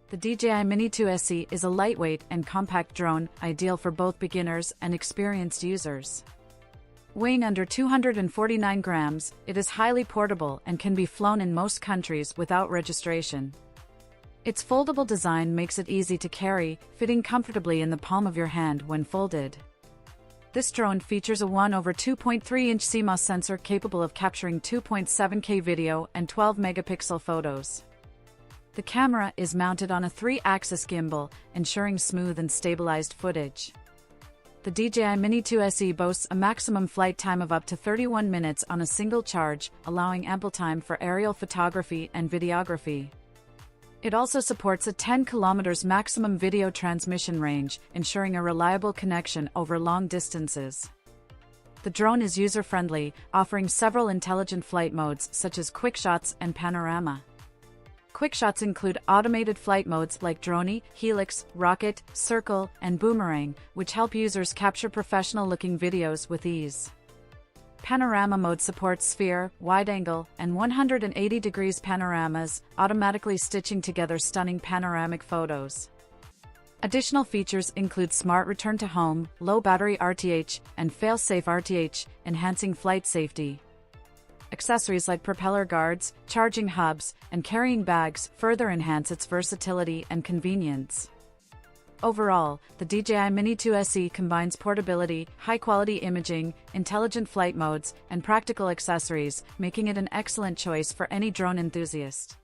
The DJI Mini 2 SE is a lightweight and compact drone, ideal for both beginners and experienced users. Weighing under 249 grams, it is highly portable and can be flown in most countries without registration. Its foldable design makes it easy to carry, fitting comfortably in the palm of your hand when folded. This drone features a 1/2.3-inch CMOS sensor capable of capturing 2.7K video and 12-megapixel photos. The camera is mounted on a 3-axis gimbal, ensuring smooth and stabilized footage. The DJI Mini 2 SE boasts a maximum flight time of up to 31 minutes on a single charge, allowing ample time for aerial photography and videography. It also supports a 10 km maximum video transmission range, ensuring a reliable connection over long distances. The drone is user-friendly, offering several intelligent flight modes such as quick shots and panorama. Quick shots include automated flight modes like drone, helix, rocket, circle, and boomerang, which help users capture professional-looking videos with ease. Panorama mode supports sphere, wide-angle, and 180 degrees panoramas, automatically stitching together stunning panoramic photos. Additional features include smart return to home, low battery RTH, and fail-safe RTH, enhancing flight safety. Accessories like propeller guards, charging hubs, and carrying bags further enhance its versatility and convenience. Overall, the DJI Mini 2 SE combines portability, high-quality imaging, intelligent flight modes, and practical accessories, making it an excellent choice for any drone enthusiast.